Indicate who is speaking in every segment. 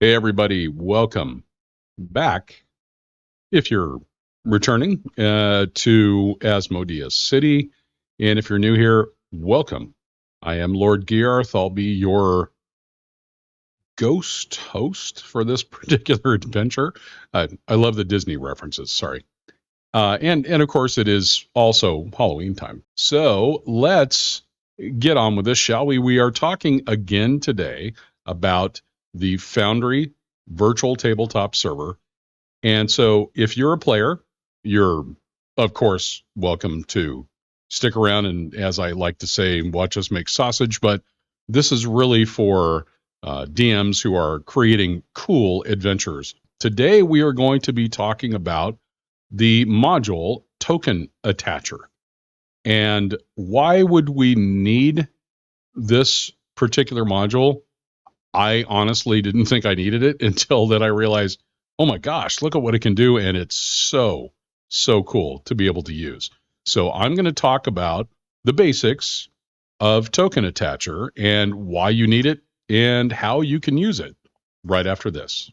Speaker 1: Hey, everybody, welcome back. If you're returning to Asmodeah City, and if you're new here, welcome. I am Lord Gearth. I'll be your ghost host for this particular adventure. I love the Disney references, sorry. And of course, it is also Halloween time. So let's get on with this, shall we? We are talking again today about the Foundry virtual tabletop server. And so if you're a player, you're, of course, welcome to stick around and, as I like to say, watch us make sausage. But this is really for DMs who are creating cool adventures. Today, we are going to be talking about the module token attacher. And why would we need this particular module? I honestly didn't think I needed it until that I realized, oh my gosh, look at what it can do. And it's so, so cool to be able to use. So I'm going to talk about the basics of token attacher and why you need it and how you can use it right after this.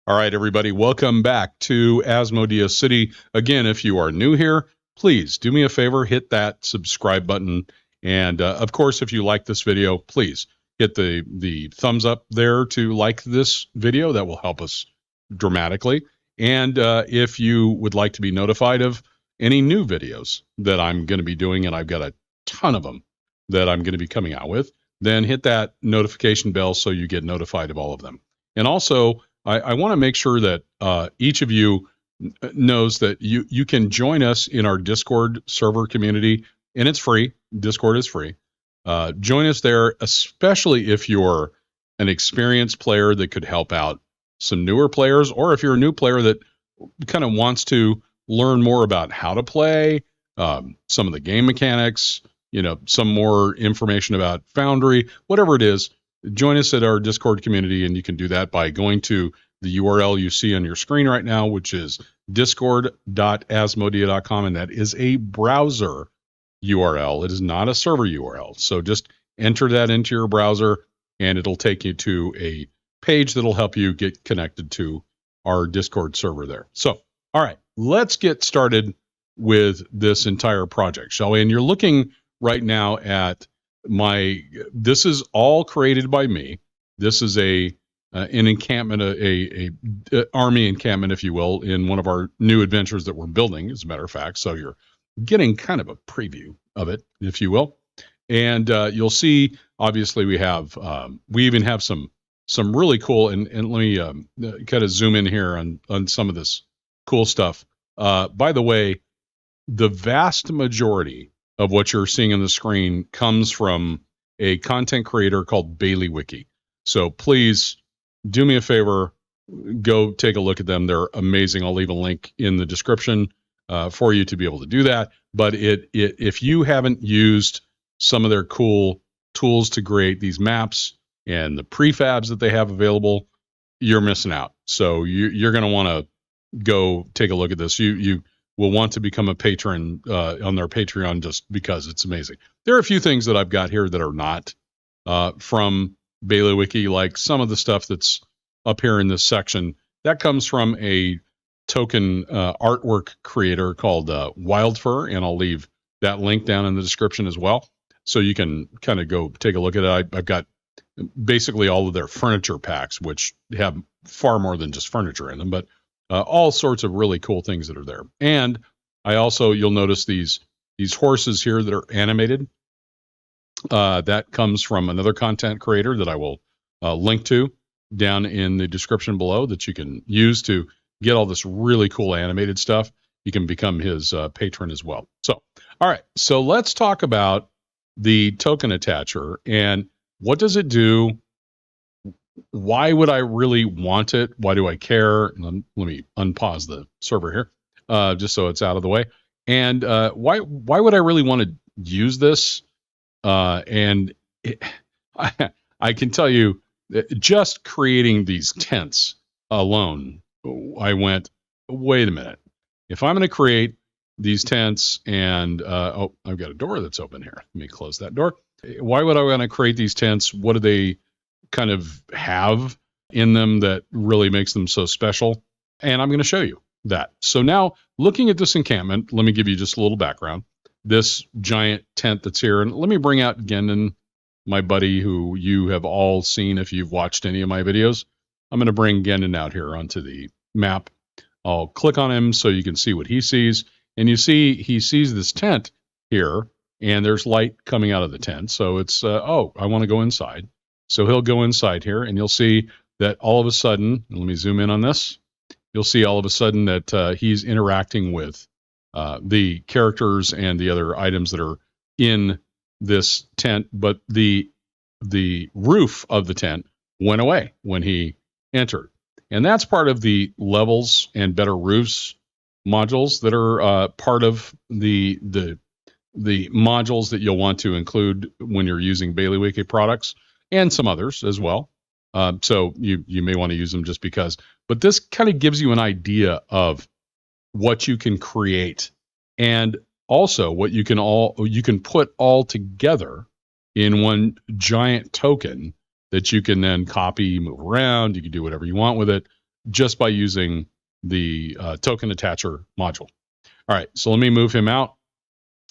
Speaker 1: All right, everybody, welcome back to Asmodeah City. Again, if you are new here, please do me a favor, hit that subscribe button. And of course, if you like this video, please hit the thumbs up there to like this video. That will help us dramatically. And if you would like to be notified of any new videos that I'm going to be doing, and I've got a ton of them that I'm going to be coming out with, then hit that notification bell so you get notified of all of them. And also, I want to make sure that each of you knows that you can join us in our Discord server community, and it's free. Discord is free. Join us there, especially if you're an experienced player that could help out some newer players, or if you're a new player that kind of wants to learn more about how to play, some of the game mechanics, some more information about Foundry, whatever it is. Join us at our Discord community, and you can do that by going to the URL you see on your screen right now, which is discord.asmodeah.com, and that is a browser URL. It is not a server URL. So just enter that into your browser, and it'll take you to a page that'll help you get connected to our Discord server there. So, all right, let's get started with this entire project, shall we? And you're looking right now at this is all created by me. This is an encampment, a army encampment, if you will, in one of our new adventures that we're building, as a matter of fact. So you're getting kind of a preview of it, if you will. And you'll see, obviously, we even have some really cool, and let me kind of zoom in here on some of this cool stuff. By the way, the vast majority of what you're seeing on the screen comes from a content creator called Bailey Wiki. So please do me a favor, go take a look at them. They're amazing. I'll leave a link in the description for you to be able to do that. But if you haven't used some of their cool tools to create these maps and the prefabs that they have available, you're missing out. So you're going to want to go take a look at this. You will want to become a patron on their Patreon just because it's amazing. There are a few things that I've got here that are not from Bailey Wiki, like some of the stuff that's up here in this section. That comes from a token artwork creator called Wildfur, and I'll leave that link down in the description as well. So you can kind of go take a look at it. I've got basically all of their furniture packs, which have far more than just furniture in them, but all sorts of really cool things that are there. And I also, you'll notice these horses here that are animated. That comes from another content creator that I will link to down in the description below, that you can use to get all this really cool animated stuff. You can become his patron as well. So, all right. So let's talk about the token attacher and what does it do? why would I really want it? Why do I care? Let me unpause the server here, just so it's out of the way. And why would I really want to use this? And it, I can tell you, just creating these tents alone, I went, wait a minute. If I'm going to create these tents and, oh, I've got a door that's open here. Let me close that door. Why would I want to create these tents? What do they kind of have in them that really makes them so special? And I'm going to show you that. So now, looking at this encampment, let me give you just a little background. This giant tent that's here, and let me bring out Gendon, my buddy, who you have all seen if you've watched any of my videos. I'm going to bring Gendon out here onto the map. I'll click on him so you can see what he sees. And you see he sees this tent here, and there's light coming out of the tent. So it's, oh, I want to go inside. So he'll go inside here, and you'll see that all of a sudden, let me zoom in on this. You'll see all of a sudden that he's interacting with the characters and the other items that are in this tent, but the roof of the tent went away when he entered. And that's part of the levels and better roofs modules that are part of the modules that you'll want to include when you're using Bailiwiki products, and some others as well. So you may want to use them just because. But this kind of gives you an idea of what you can create, and also what you can put all together in one giant token that you can then copy, move around. You can do whatever you want with it just by using the token attacher module. All right, so let me move him out,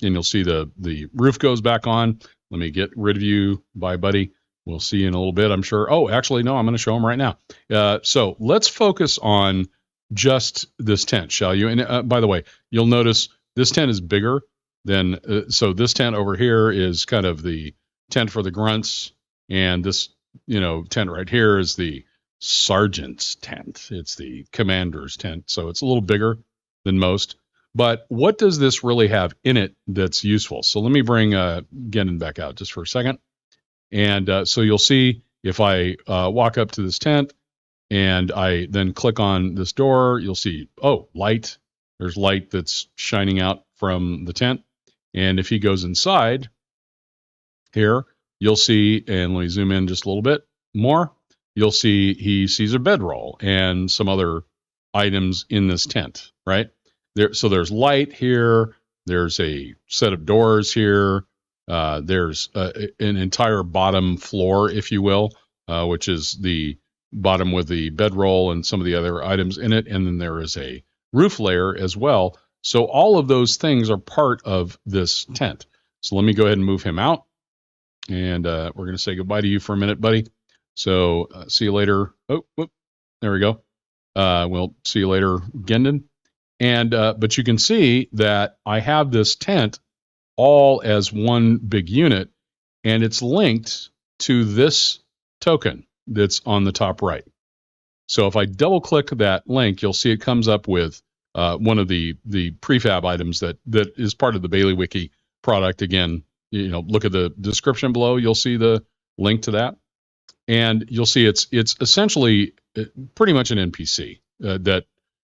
Speaker 1: and you'll see the roof goes back on. Let me get rid of you. Bye, buddy. We'll see you in a little bit, I'm sure. Oh, actually, no, I'm going to show him right now. So let's focus on just this tent, shall you? And by the way, you'll notice this tent is bigger than, so this tent over here is kind of the tent for the grunts, and this, tent right here is the sergeant's tent. It's the commander's tent, so it's a little bigger than most. But what does this really have in it that's useful? So let me bring Gendon back out just for a second. And so you'll see if I walk up to this tent and I then click on this door, you'll see, oh, light. There's light that's shining out from the tent. And if he goes inside here, you'll see, and let me zoom in just a little bit more, you'll see he sees a bedroll and some other items in this tent, right? So there's light here. There's a set of doors here. There's an entire bottom floor, if you will, which is the bottom with the bedroll and some of the other items in it. And then there is a roof layer as well. So all of those things are part of this tent. So let me go ahead and move him out. And we're going to say goodbye to you for a minute, buddy. So see you later. Oh, whoop, there we go. We'll see you later, Gendon. And but you can see that I have this tent all as one big unit, and it's linked to this token that's on the top right. So if I double click that link, you'll see it comes up with one of the prefab items that is part of the Bailiwiki product. Again, look at the description below. You'll see the link to that, and you'll see it's essentially pretty much an NPC that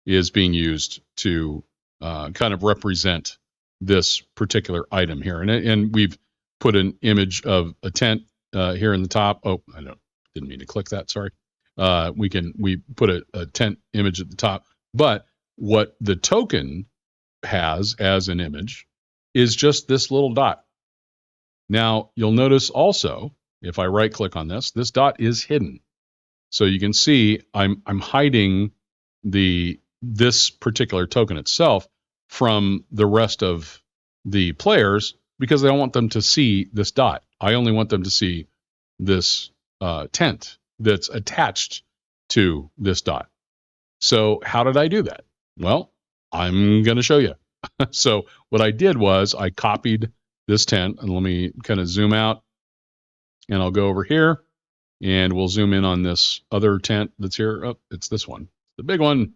Speaker 1: is being used to kind of represent this particular item here. And we've put an image of a tent here in the top. Oh, didn't mean to click that. Sorry. We put a tent image at the top, but what the token has as an image is just this little dot. Now you'll notice also, if I right click on this dot is hidden. So you can see I'm hiding this particular token itself from the rest of the players because I don't want them to see this dot. I only want them to see this tent that's attached to this dot. So how did I do that? Well, I'm going to show you. So what I did was I copied this tent, and let me kind of zoom out, and I'll go over here, and we'll zoom in on this other tent that's here. Oh, it's this one, the big one.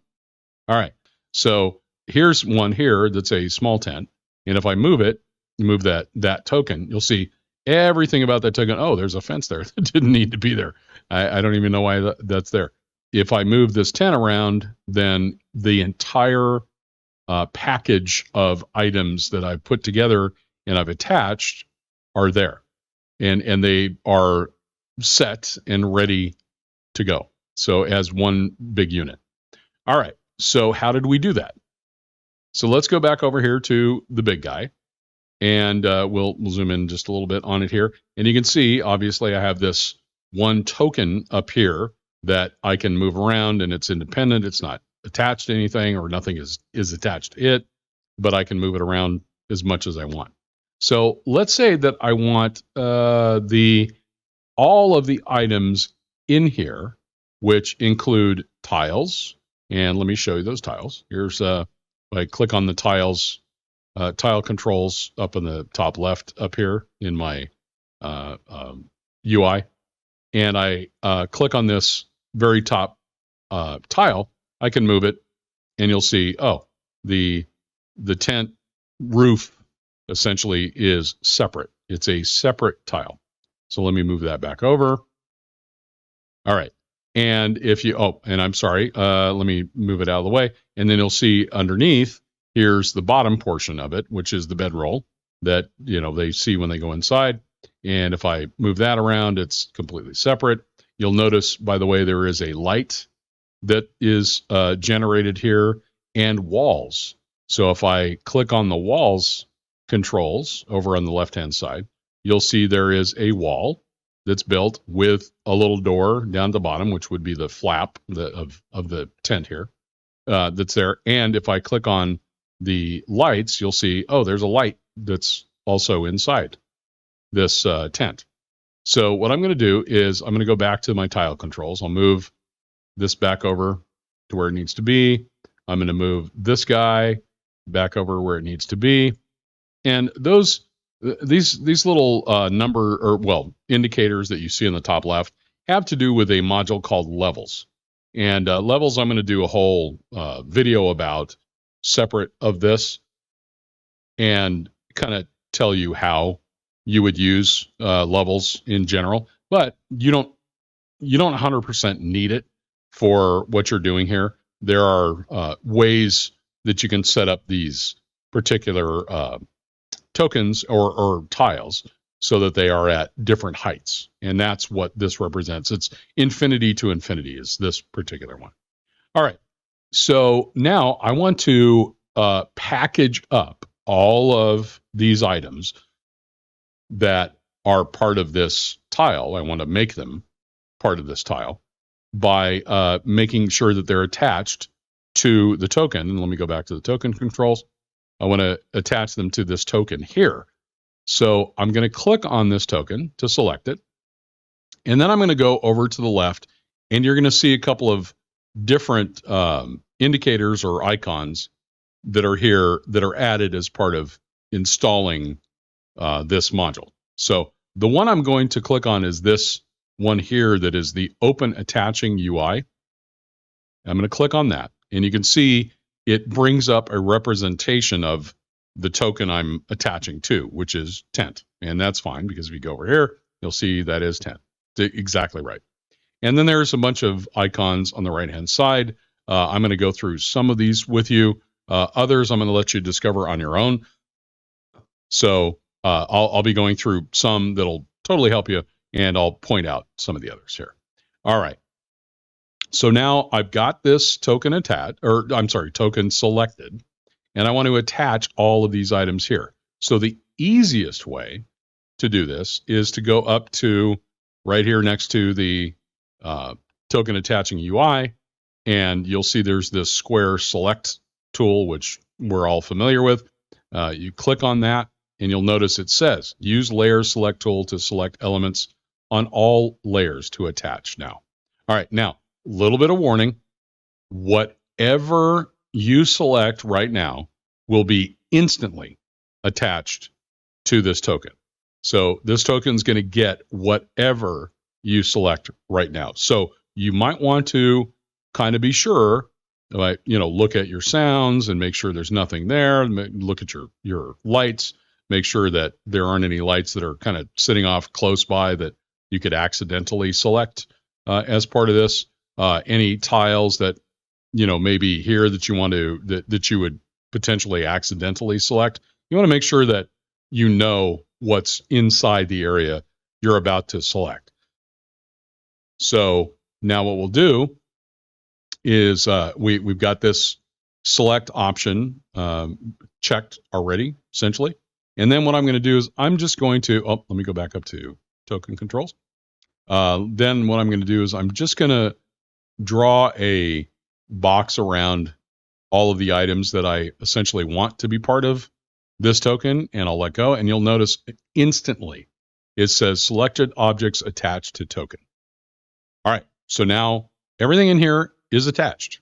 Speaker 1: All right. So here's one here that's a small tent. And if I move it, move that token, you'll see everything about that token. Oh, there's a fence there that didn't need to be there. I don't even know why that's there. If I move this 10 around, then the entire package of items that I've put together and I've attached are there, and they are set and ready to go. So as one big unit. All right. So how did we do that? So let's go back over here to the big guy, and we'll zoom in just a little bit on it here. And you can see, obviously, I have this one token up here that I can move around, and it's independent. It's not attached to anything, or nothing is attached to it, but I can move it around as much as I want. So let's say that I want all of the items in here, which include tiles. And let me show you those tiles. Here's if I click on the tiles, tile controls up in the top left up here in my UI, and I click on this very top tile, I can move it, and you'll see, oh, the tent roof essentially is separate. It's a separate tile. So let me move that back over. All right. And if you, and I'm sorry, let me move it out of the way. And then you'll see underneath, here's the bottom portion of it, which is the bedroll that, they see when they go inside. And if I move that around, it's completely separate. You'll notice, by the way, there is a light that is generated here and walls. So if I click on the walls controls over on the left-hand side, you'll see there is a wall that's built with a little door down at the bottom, which would be the flap of the tent here that's there. And if I click on the lights, you'll see, oh, there's a light that's also inside this tent. So what I'm going to do is I'm going to go back to my tile controls. I'll move this back over to where it needs to be. I'm going to move this guy back over where it needs to be. And these little indicators that you see in the top left have to do with a module called levels. And levels I'm going to do a whole video about separate of this, and kind of tell you how you would use levels in general. But you don't 100% need it for what you're doing here. There are ways that you can set up these particular tokens or tiles so that they are at different heights. And that's what this represents. It's infinity to infinity is this particular one. All right. So now I want to package up all of these items that are part of this tile. I want to make them part of this tile by making sure that they're attached to the token. And let me go back to the token controls. I want to attach them to this token here. So I'm going to click on this token to select it. And then I'm going to go over to the left, and you're going to see a couple of different indicators or icons that are here that are added as part of installing this module. So the one I'm going to click on is this one here that is the Open Attaching UI. I'm going to click on that, and you can see it brings up a representation of the token I'm attaching to, which is tent. And that's fine, because if you go over here, you'll see that is tent. Exactly right. And then there's a bunch of icons on the right-hand side. I'm going to go through some of these with you. Others I'm going to let you discover on your own. So I'll be going through some that'll totally help you, and I'll point out some of the others here. All right. So now I've got this token token selected, and I want to attach all of these items here. So the easiest way to do this is to go up to right here next to the token attaching UI, and you'll see there's this square select tool, which we're all familiar with. You click on that, and you'll notice it says use layer select tool to select elements on all layers to attach now. All right, now, little bit of warning, whatever you select right now will be instantly attached to this token. So this token is going to get whatever you select right now. So you might want to kind of be sure, look at your sounds and make sure there's nothing there. Look at your lights. make sure that there aren't any lights that are kind of sitting off close by that you could accidentally select as part of this. Any tiles that, maybe here that you want to, that you would potentially accidentally select. You want to make sure that you know what's inside the area you're about to select. So now what we'll do is we've got this select option checked already, essentially. And then what I'm going to do is I'm just going to, let me go back up to token controls. Then what I'm going to do is I'm just going to draw a box around all of the items that I essentially want to be part of this token, and I'll let go. And you'll notice instantly it says selected objects attached to token. All right, so now everything in here is attached.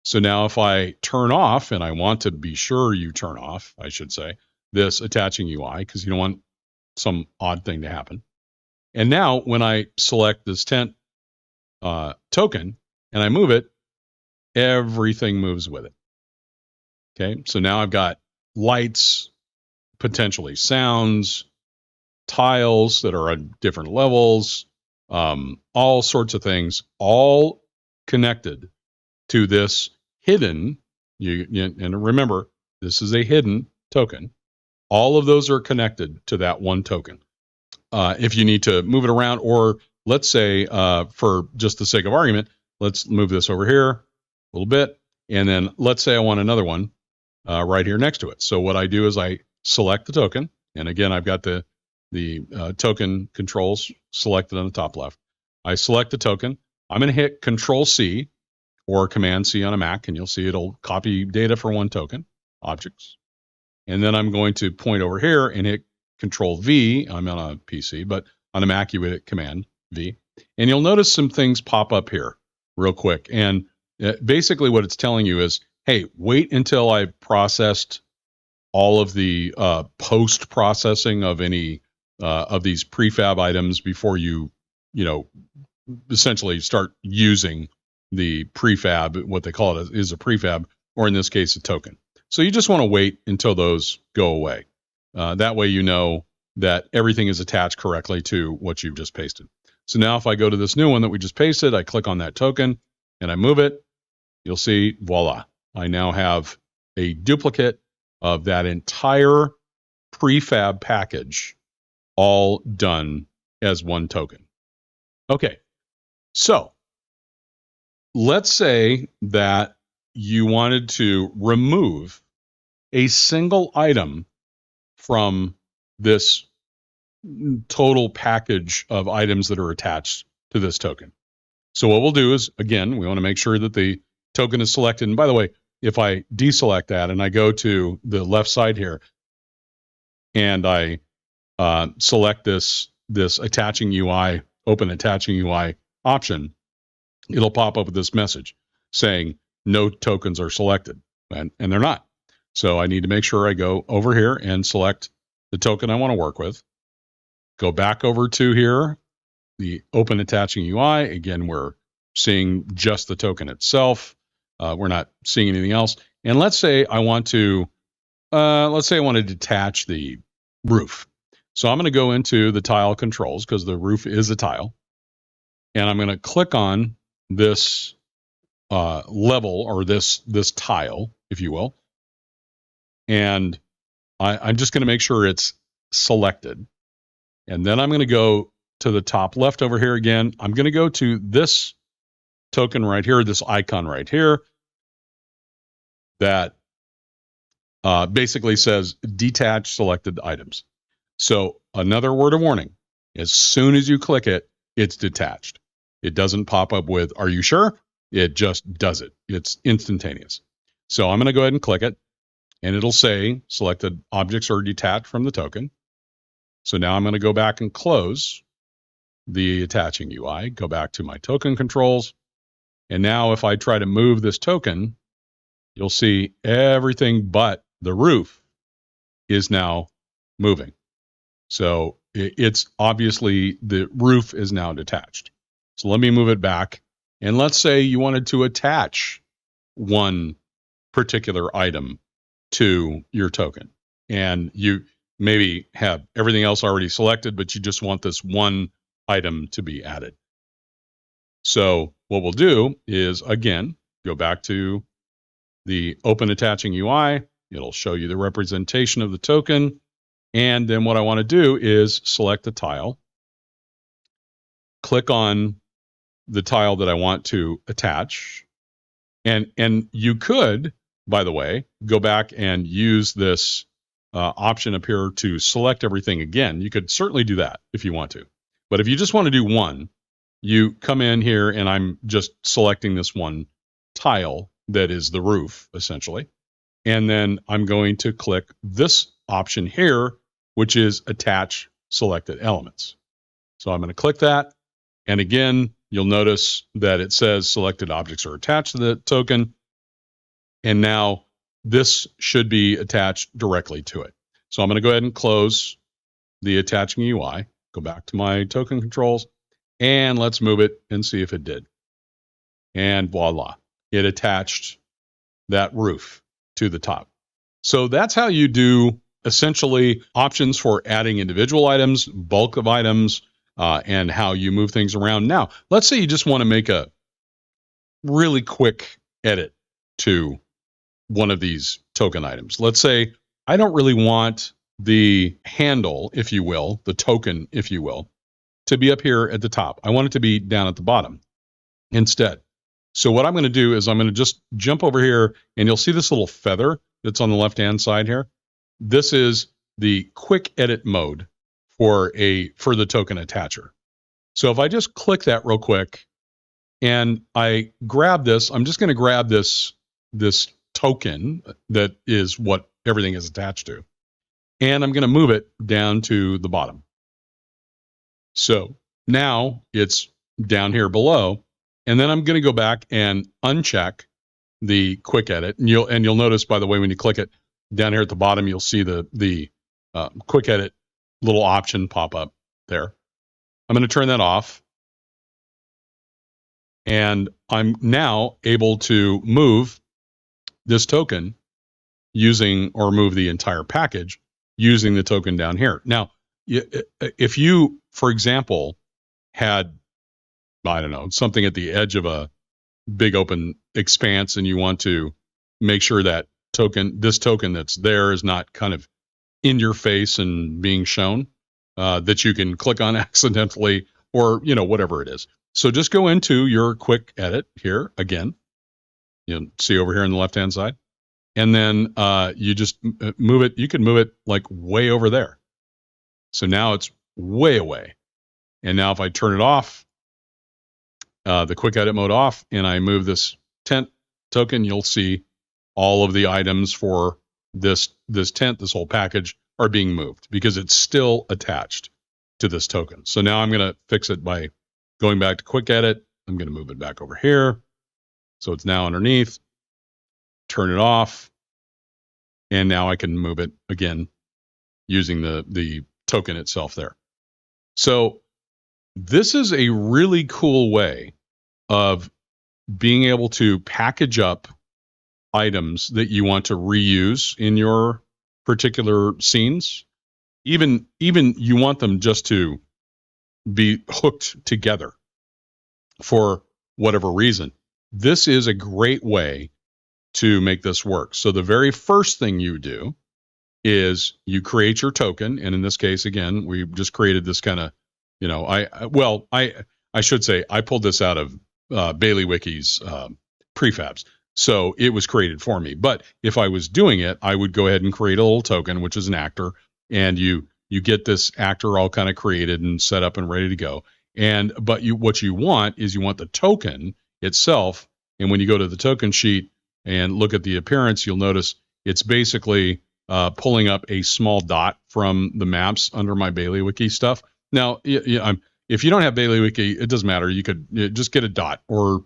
Speaker 1: So now if I turn off, and I want to be sure you turn off, I should say, this attaching UI, because you don't want some odd thing to happen. And now when I select this tent token and I move it, everything moves with it. Okay, so now I've got lights, potentially sounds, tiles that are on different levels, all sorts of things, all connected to this hidden, and remember, this is a hidden token. All of those are connected to that one token. If you need to move it around, or let's say, for just the sake of argument, let's move this over here a little bit, and then let's say I want another one right here next to it. So what I do is I select the token, and again, I've got the token controls selected on the top left. I select the token. I'm going to hit Control-C or Command-C on a Mac, and you'll see it'll copy data for one token, objects. And then I'm going to point over here and hit Control-V. I'm on a PC, but on a Mac, you would hit Command-V. And you'll notice some things pop up here real quick. And basically what it's telling you is, hey, wait until I've processed all of the post-processing of any of these prefab items before you essentially start using the prefab. What they call it is a prefab, or in this case, a token. So you just want to wait until those go away. That way you know that everything is attached correctly to what you've just pasted. So now if I go to this new one that we just pasted, I click on that token and I move it, you'll see, voila, I now have a duplicate of that entire prefab package all done as one token. Okay, so let's say that you wanted to remove a single item from this total package of items that are attached to this token. So what we'll do is, again, we want to make sure that the token is selected. And by the way, if I deselect that and I go to the left side here and I select this attaching UI, open attaching UI option, it'll pop up with this message saying no tokens are selected, and they're not. So I need to make sure I go over here and select the token I want to work with. Go back over to here, the open attaching UI. Again, we're seeing just the token itself. We're not seeing anything else. And let's say I want to detach the roof. So I'm going to go into the tile controls because the roof is a tile. And I'm going to click on this level, or this tile, if you will. And I'm just going to make sure it's selected. And then I'm going to go to the top left over here again. I'm going to go to this token right here, this icon right here, that basically says detach selected items. So another word of warning, as soon as you click it, it's detached. It doesn't pop up with, are you sure? It just does it. It's instantaneous. So I'm going to go ahead and click it, and it'll say selected objects are detached from the token. So now I'm going to go back and close the attaching UI, go back to my token controls. And now if I try to move this token, you'll see everything but the roof is now moving. So it's obviously the roof is now detached. So let me move it back. And let's say you wanted to attach one particular item to your token. And maybe have everything else already selected, but you just want this one item to be added. So what we'll do is, again, go back to the Open Attaching UI. It'll show you the representation of the token. And then what I want to do is select the tile, click on the tile that I want to attach. And you could, by the way, go back and use this option up here to select everything again. You could certainly do that if you want to. But if you just want to do one, you come in here and I'm just selecting this one tile that is the roof, essentially. And then I'm going to click this option here, which is attach selected elements. So I'm going to click that. And again, you'll notice that it says selected objects are attached to the token. And now this should be attached directly to it. So I'm going to go ahead and close the attaching UI, go back to my token controls, and let's move it and see if it did. And voila, it attached that roof to the top. So that's how you do essentially options for adding individual items, bulk of items, and how you move things around. Now, let's say you just want to make a really quick edit to one of these token items. Let's say I don't really want the handle, if you will, the token, if you will, to be up here at the top. I want it to be down at the bottom instead. So what I'm going to do is I'm going to just jump over here, and you'll see this little feather that's on the left-hand side here. This is the quick edit mode for the token attacher. So if I just click that real quick and I grab this, I'm just going to grab this token that is what everything is attached to, and I'm going to move it down to the bottom. So now it's down here below, and then I'm going to go back and uncheck the quick edit, and you'll notice, by the way, when you click it down here at the bottom, you'll see the quick edit little option pop up there. I'm going to turn that off, and I'm now able to move this token move the entire package using the token down here. Now, if you, for example, had, I don't know, something at the edge of a big open expanse, and you want to make sure that this token that's there is not kind of in your face and being shown, that you can click on accidentally, or whatever it is. So just go into your quick edit here again. You'll see over here on the left hand side, and then you just move it. You can move it like way over there. So now it's way away. And now if I turn it off, the quick edit mode off, and I move this tent token, you'll see all of the items for this tent, this whole package, are being moved because it's still attached to this token. So now I'm going to fix it by going back to quick edit. I'm going to move it back over here. So it's now underneath, turn it off, and now I can move it again using the token itself there. So this is a really cool way of being able to package up items that you want to reuse in your particular scenes. Even you want them just to be hooked together for whatever reason. This is a great way to make this work. So the very first thing you do is you create your token. And in this case, again, we just created this kind of, I should say I pulled this out of Baileywiki's prefabs. So it was created for me. But if I was doing it, I would go ahead and create a little token, which is an actor. And you get this actor all kind of created and set up and ready to go. But what you want is you want the token itself. And when you go to the token sheet and look at the appearance, you'll notice it's basically pulling up a small dot from the maps under my Bailey-Wiki stuff. Now, if you don't have Bailey-Wiki, it doesn't matter. You could just get a dot or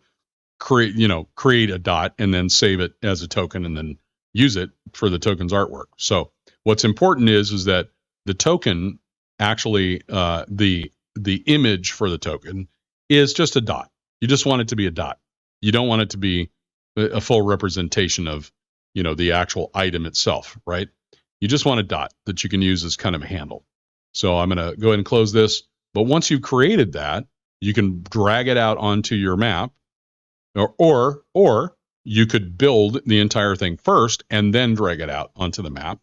Speaker 1: create a dot and then save it as a token and then use it for the token's artwork. So what's important is that the token actually, the image for the token is just a dot. You just want it to be a dot. You don't want it to be a full representation of, the actual item itself, right? You just want a dot that you can use as kind of a handle. So I'm going to go ahead and close this. But once you've created that, you can drag it out onto your map, or you could build the entire thing first and then drag it out onto the map.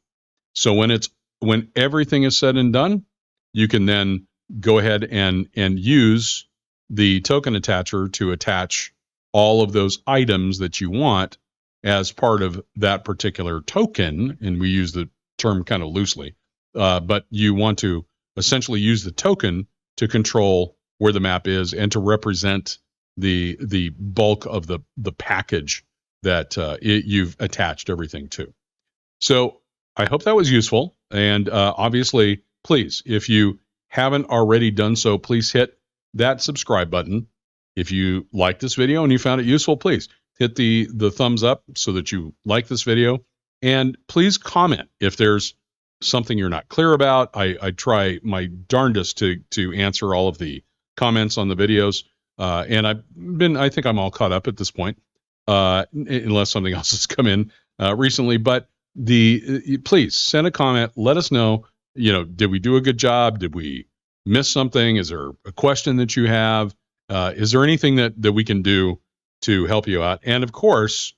Speaker 1: So when everything is said and done, you can then go ahead and use the token attacher to attach all of those items that you want as part of that particular token. And we use the term kind of loosely, but you want to essentially use the token to control where the map is and to represent the bulk of the package that you've attached everything to. So I hope that was useful. And obviously, please, if you haven't already done so, please hit that subscribe button. If you like this video and you found it useful, please hit the thumbs up so that you like this video. And please comment if there's something you're not clear about. I try my darndest to answer all of the comments on the videos. And I think I'm all caught up at this point, unless something else has come in recently. But please send a comment. Let us know, did we do a good job? Did we miss something? Is there a question that you have? Is there anything that we can do to help you out? And of course,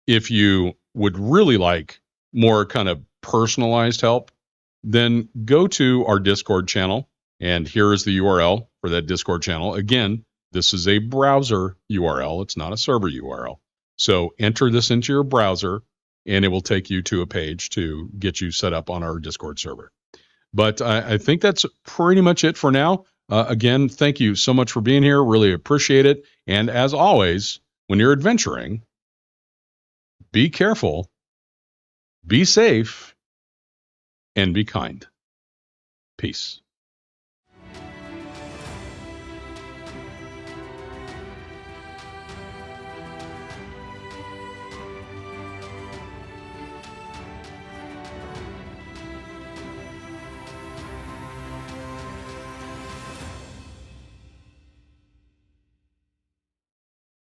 Speaker 1: if you would really like more kind of personalized help, then go to our Discord channel. And here is the URL for that Discord channel. Again, this is a browser URL. It's not a server URL. So enter this into your browser, and it will take you to a page to get you set up on our Discord server. But I think that's pretty much it for now. Again, thank you so much for being here. Really appreciate it. And as always, when you're adventuring, be careful, be safe, and be kind. Peace.